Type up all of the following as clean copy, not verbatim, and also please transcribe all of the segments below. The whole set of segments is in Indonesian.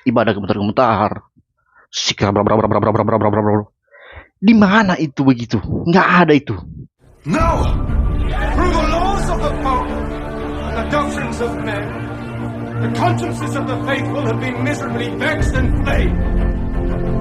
ibadah gemetar-gemetar, di mana itu begitu? Nggak ada itu. No! Through the laws of the Pope and the doctrines of men, the consciences of the faithful have been miserably vexed and plagued.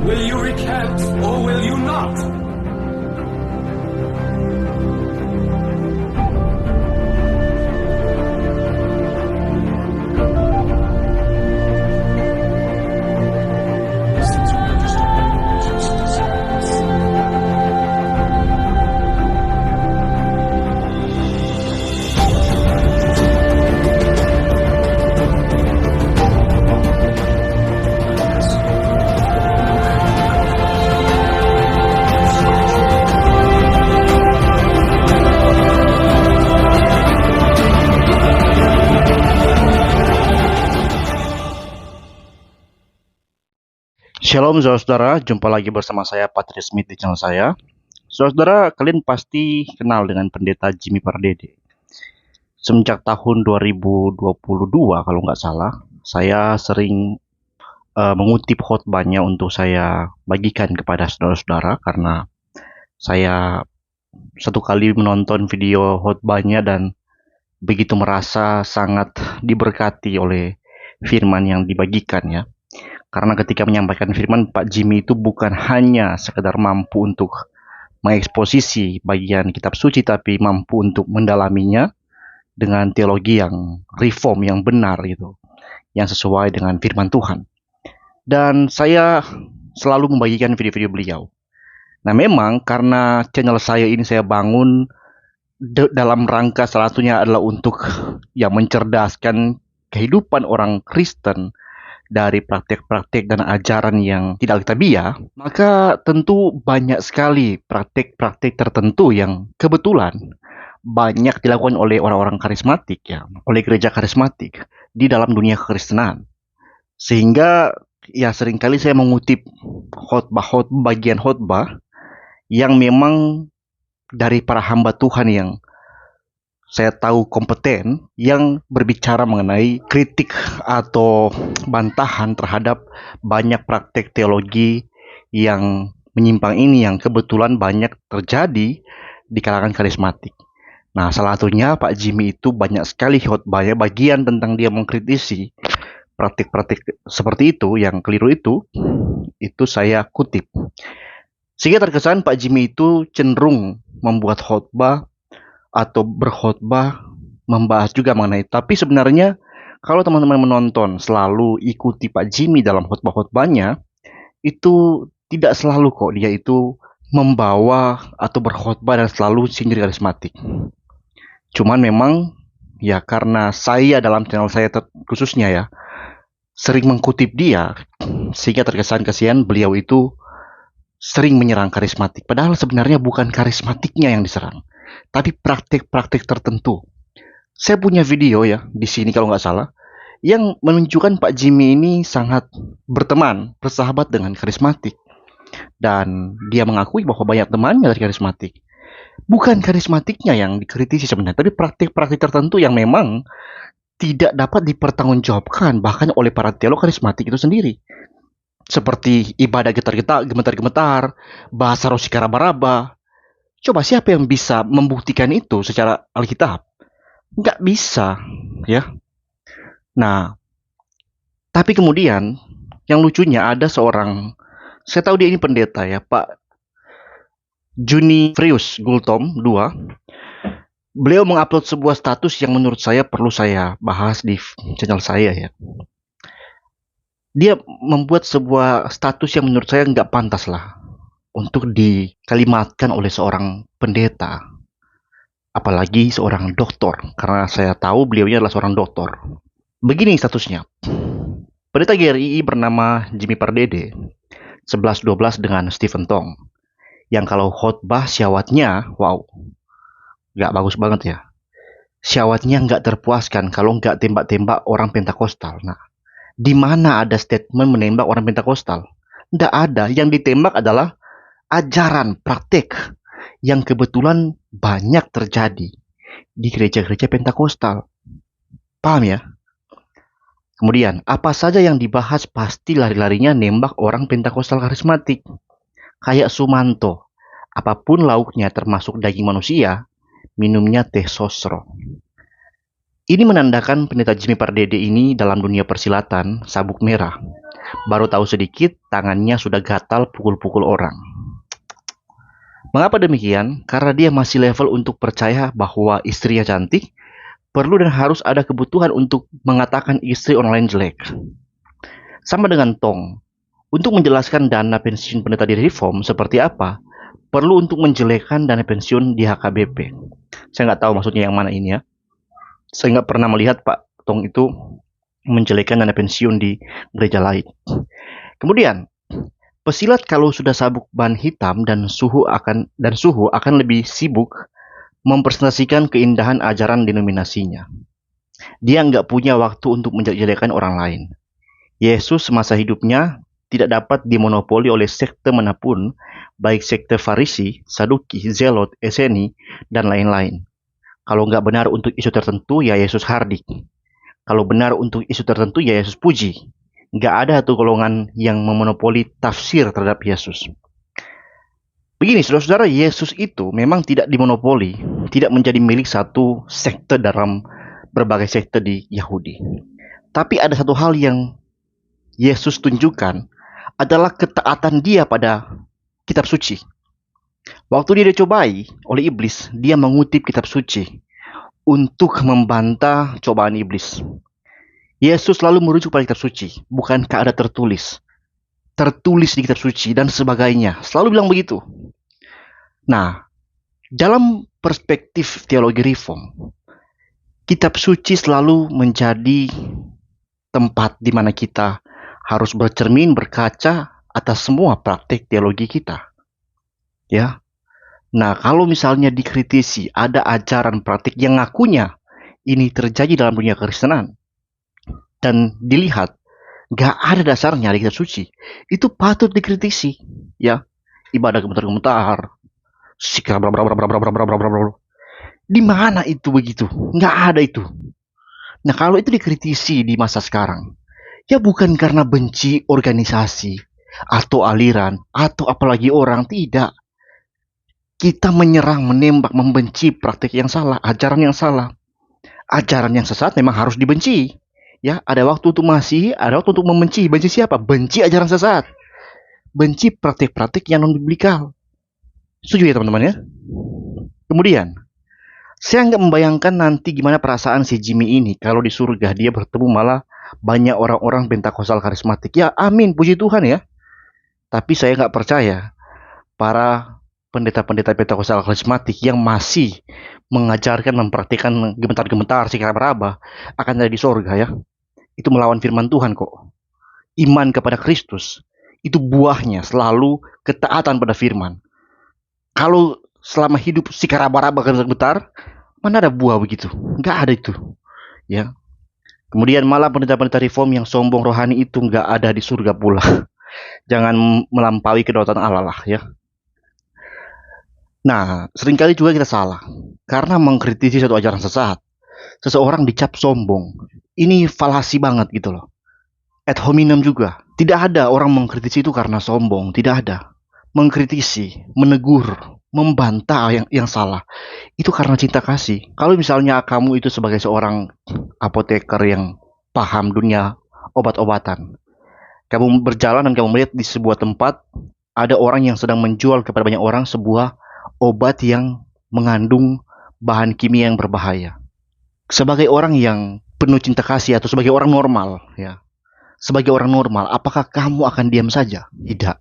Will you recant or will you not? Shalom saudara, jumpa lagi bersama saya Patrick Smith di channel saya. Saudara, kalian pasti kenal dengan pendeta Jimmy Pardede. Semenjak tahun 2022 kalau nggak salah, saya sering mengutip khotbahnya untuk saya bagikan kepada saudara-saudara karena saya satu kali menonton video khotbahnya dan begitu merasa sangat diberkati oleh firman yang dibagikan ya. Karena ketika menyampaikan firman, Pak Jimmy itu bukan hanya sekedar mampu untuk mengeksposisi bagian kitab suci, tapi mampu untuk mendalaminya dengan teologi yang reform, yang benar gitu, yang sesuai dengan firman Tuhan. Dan saya selalu membagikan video-video beliau. Nah memang karena channel saya ini saya bangun dalam rangka salah satunya adalah untuk mencerdaskan kehidupan orang Kristen dari praktek-praktek dan ajaran yang tidak alkitabiah, maka tentu banyak sekali praktek-praktek tertentu yang kebetulan banyak dilakukan oleh orang-orang karismatik ya, oleh gereja karismatik di dalam dunia kekristenan. Sehingga ya seringkali saya mengutip bagian khotbah yang memang dari para hamba Tuhan yang saya tahu kompeten, yang berbicara mengenai kritik atau bantahan terhadap banyak praktek teologi yang menyimpang ini yang kebetulan banyak terjadi di kalangan karismatik. Nah, salah satunya Pak Jimmy itu banyak sekali khotbahnya bagian tentang dia mengkritisi praktik-praktik seperti itu, yang keliru itu saya kutip. Sehingga terkesan Pak Jimmy itu cenderung membuat khotbah atau berkhotbah membahas juga mengenai, tapi sebenarnya kalau teman-teman menonton selalu ikuti Pak Jimmy dalam khotbah-khotbahnya, itu tidak selalu kok dia itu membawa atau berkhotbah dan selalu sindir karismatik. Cuman memang ya karena saya dalam channel saya khususnya ya sering mengkutip dia, sehingga terkesan kasihan beliau itu sering menyerang karismatik, padahal sebenarnya bukan karismatiknya yang diserang, tapi praktik-praktik tertentu. Saya punya video ya di sini kalau nggak salah, yang menunjukkan Pak Jimmy ini sangat berteman, bersahabat dengan karismatik. Dan dia mengakui bahwa banyak temannya dari karismatik. Bukan karismatiknya yang dikritisi sebenarnya, tapi praktik-praktik tertentu yang memang tidak dapat dipertanggungjawabkan bahkan oleh para teolog karismatik itu sendiri. Seperti ibadah gemetar-gemetar, bahasa roh raba-raba. Coba siapa yang bisa membuktikan itu secara Alkitab? Nggak bisa, ya. Nah, tapi kemudian yang lucunya ada seorang, saya tahu dia ini pendeta ya, Pak Junifrius Gultom II. Beliau mengupload sebuah status yang menurut saya perlu saya bahas di channel saya ya. Dia membuat sebuah status yang menurut saya nggak pantas lah untuk dikalimatkan oleh seorang pendeta, apalagi seorang doktor, karena saya tahu beliaunya adalah seorang doktor. Begini statusnya, pendeta GRII bernama Jimmy Pardede 11-12 dengan Stephen Tong, yang kalau khotbah syawatnya, wow, nggak bagus banget ya. Syawatnya nggak terpuaskan kalau nggak tembak-tembak orang Pentakosta. Nah, di mana ada statement menembak orang Pentakosta? Nggak ada. Yang ditembak adalah ajaran, praktek yang kebetulan banyak terjadi di gereja-gereja Pentakosta. Paham ya? Kemudian, apa saja yang dibahas pasti lari-larinya nembak orang Pentakosta karismatik. Kayak Sumanto, apapun lauknya termasuk daging manusia, minumnya teh sosro. Ini menandakan pendeta Jimmy Pardede ini dalam dunia persilatan sabuk merah. Baru tahu sedikit, tangannya sudah gatal pukul-pukul orang. Mengapa demikian? Karena dia masih level untuk percaya bahwa istrinya cantik, perlu dan harus ada kebutuhan untuk mengatakan istri orang lain jelek. Sama dengan Tong, untuk menjelaskan dana pensiun pendeta di Reform seperti apa, perlu untuk menjelekkan dana pensiun di HKBP. Saya nggak tahu maksudnya yang mana ini ya. Saya nggak pernah melihat Pak Tong itu menjelekkan dana pensiun di gereja lain. Kemudian, pesilat kalau sudah sabuk ban hitam dan suhu akan lebih sibuk mempresentasikan keindahan ajaran denominasinya. Dia nggak punya waktu untuk menjelek-jelekan orang lain. Yesus semasa hidupnya tidak dapat dimonopoli oleh sekte manapun, baik sekte Farisi, Saduki, Zelot, Eseni, dan lain-lain. Kalau nggak benar untuk isu tertentu, ya Yesus hardik. Kalau benar untuk isu tertentu, ya Yesus puji. Nggak ada tuh golongan yang memonopoli tafsir terhadap Yesus. Begini, saudara-saudara, Yesus itu memang tidak dimonopoli, tidak menjadi milik satu sekte dalam berbagai sekte di Yahudi. Tapi ada satu hal yang Yesus tunjukkan adalah ketaatan dia pada kitab suci. Waktu dia dicobai oleh iblis, dia mengutip kitab suci untuk membantah cobaan iblis. Yesus selalu merujuk pada kitab suci, bukankah ada tertulis di kitab suci dan sebagainya. Selalu bilang begitu. Nah, dalam perspektif teologi reform, kitab suci selalu menjadi tempat di mana kita harus bercermin, berkaca atas semua praktik teologi kita. Ya. Nah, kalau misalnya dikritisi ada ajaran praktik yang ngakunya ini terjadi dalam dunia kekristenan dan dilihat gak ada dasarnya di kitab suci, itu patut dikritisi. Ya, ibadah gemetar-gemetar, sikap di mana itu begitu? Nggak ada itu. Nah, kalau itu dikritisi di masa sekarang, ya bukan karena benci organisasi atau aliran atau apalagi orang, tidak. Kita menyerang, menembak, membenci praktik yang salah, ajaran yang salah. Ajaran yang sesat memang harus dibenci. Ya, ada waktu untuk mengasihi, ada waktu untuk membenci. Benci siapa? Benci ajaran sesat. Benci praktik-praktik yang non-biblikal. Setuju ya teman-teman ya? Kemudian, saya nggak membayangkan nanti gimana perasaan si Jimmy ini kalau di surga dia bertemu malah banyak orang-orang Pentakosta karismatik. Ya amin, puji Tuhan ya. Tapi saya nggak percaya para pendeta-pendeta Pentakosta karismatik yang masih mengajarkan, mempraktikkan gemetar-gemetar, sikap raba akan ada di surga ya. Itu melawan firman Tuhan kok. Iman kepada Kristus itu buahnya selalu ketaatan pada firman. Kalau selama hidup sikap raba-raba gemetar, mana ada buah begitu? Nggak ada itu. Ya. Kemudian malah pendeta-pendeta reform yang sombong rohani itu nggak ada di surga pula. Jangan melampaui kedaulatan Allah lah ya. Nah, seringkali juga kita salah. Karena mengkritisi satu ajaran sesat, seseorang dicap sombong. Ini falasi banget gitu loh. Ad hominem juga. Tidak ada orang mengkritisi itu karena sombong. Tidak ada. Mengkritisi, menegur, membantah yang salah, itu karena cinta kasih. Kalau misalnya kamu itu sebagai seorang apoteker yang paham dunia obat-obatan, kamu berjalan dan kamu melihat di sebuah tempat ada orang yang sedang menjual kepada banyak orang sebuah obat yang mengandung bahan kimia yang berbahaya. Sebagai orang yang penuh cinta kasih atau sebagai orang normal, ya, sebagai orang normal, apakah kamu akan diam saja? Tidak.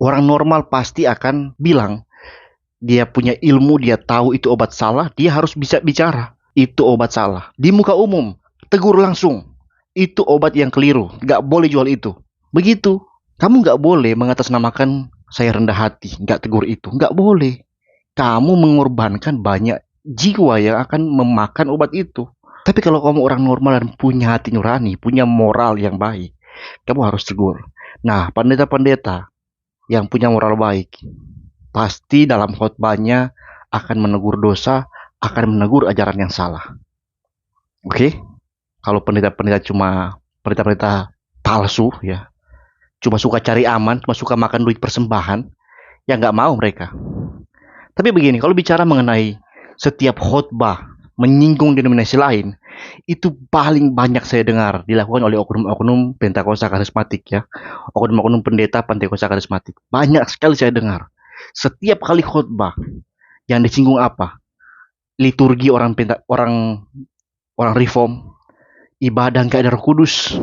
Orang normal pasti akan bilang, dia punya ilmu, dia tahu itu obat salah, dia harus bisa bicara. Itu obat salah. Di muka umum, tegur langsung. Itu obat yang keliru, gak boleh jual itu. Begitu. Kamu gak boleh mengatasnamakan saya rendah hati, gak tegur itu. Gak boleh. Kamu mengorbankan banyak jiwa yang akan memakan obat itu. Tapi kalau kamu orang normal dan punya hati nurani, punya moral yang baik, kamu harus tegur. Nah, pendeta-pendeta yang punya moral baik pasti dalam khotbahnya akan menegur dosa, akan menegur ajaran yang salah. Oke? Kalau pendeta-pendeta cuma pendeta-pendeta palsu ya, cuma suka cari aman, cuma suka makan duit persembahan, ya nggak mau mereka. Tapi begini, kalau bicara mengenai setiap khotbah menyinggung denominasi lain, itu paling banyak saya dengar dilakukan oleh oknum-oknum Pentakosta karismatik ya, oknum-oknum pendeta Pentakosta karismatik. Banyak sekali saya dengar. Setiap kali khotbah yang disinggung apa? Liturgi orang reform, ibadah nggak ada Roh Kudus,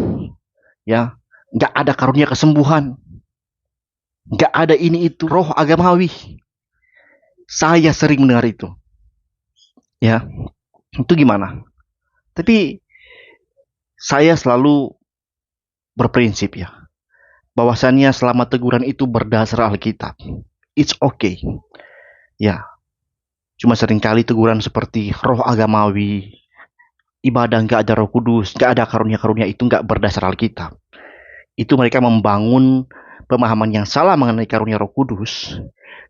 ya, nggak ada karunia kesembuhan, nggak ada ini itu, roh agamawi. Saya sering mendengar itu, ya. Itu gimana? Tapi saya selalu berprinsip ya, bahwasannya selama teguran itu berdasar Alkitab, it's okay, ya. Cuma seringkali teguran seperti roh agamawi, ibadah nggak ada Roh Kudus, nggak ada karunia-karunia itu nggak berdasar Alkitab. Itu mereka membangun pemahaman yang salah mengenai karunia Roh Kudus,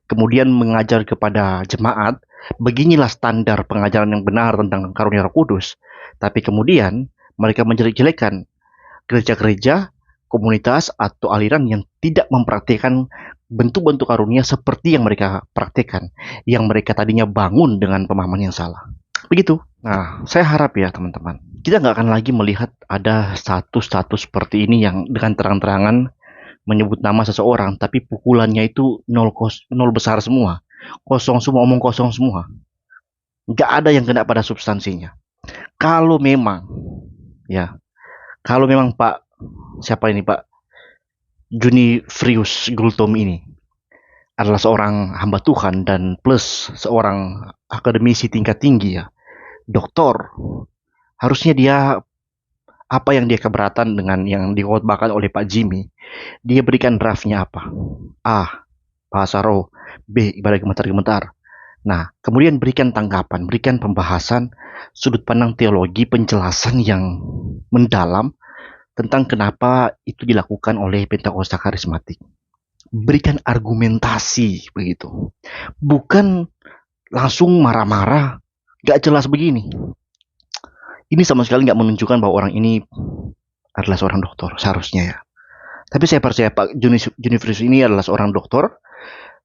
kemudian mengajar kepada jemaat, beginilah standar pengajaran yang benar tentang karunia Roh Kudus. Tapi kemudian mereka menjelek-jelekan gereja-gereja, komunitas atau aliran yang tidak mempraktikkan bentuk-bentuk karunia seperti yang mereka praktikkan, yang mereka tadinya bangun dengan pemahaman yang salah. Begitu. Nah, saya harap ya teman-teman, kita nggak akan lagi melihat ada status-status seperti ini yang dengan terang-terangan menyebut nama seseorang, tapi pukulannya itu nol besar semua, kosong semua, omong kosong semua. Nggak ada yang kena pada substansinya. Kalau memang, ya, kalau memang Pak, siapa ini Pak Junifrius Gultom ini adalah seorang hamba Tuhan dan plus seorang akademisi tingkat tinggi ya, doktor, harusnya dia apa yang dia keberatan dengan yang dikhotbahkan oleh Pak Jimmy, dia berikan draftnya apa? A, bahasa roh, B, ibadah gemetar-gemetar. Nah, kemudian berikan tanggapan, berikan pembahasan sudut pandang teologi, penjelasan yang mendalam tentang kenapa itu dilakukan oleh Pentakosta karismatik. Berikan argumentasi begitu. Bukan langsung marah-marah, gak jelas begini. Ini sama sekali gak menunjukkan bahwa orang ini adalah seorang dokter, seharusnya ya. Tapi saya percaya Pak Junifrius ini adalah seorang dokter,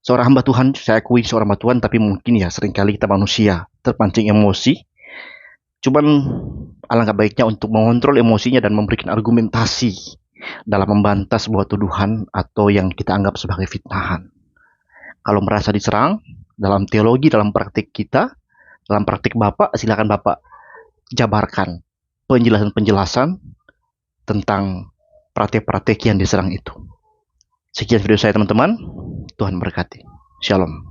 seorang hamba Tuhan, saya akui seorang hamba Tuhan, tapi mungkin ya seringkali kita manusia terpancing emosi. Cuman alangkah baiknya untuk mengontrol emosinya dan memberikan argumentasi dalam membantah sebuah tuduhan atau yang kita anggap sebagai fitnahan. Kalau merasa diserang dalam teologi, dalam praktik kita, dalam praktik Bapak, silakan Bapak jabarkan penjelasan-penjelasan tentang praktik-praktik yang diserang itu. Sekian video saya teman-teman, Tuhan berkati. Shalom.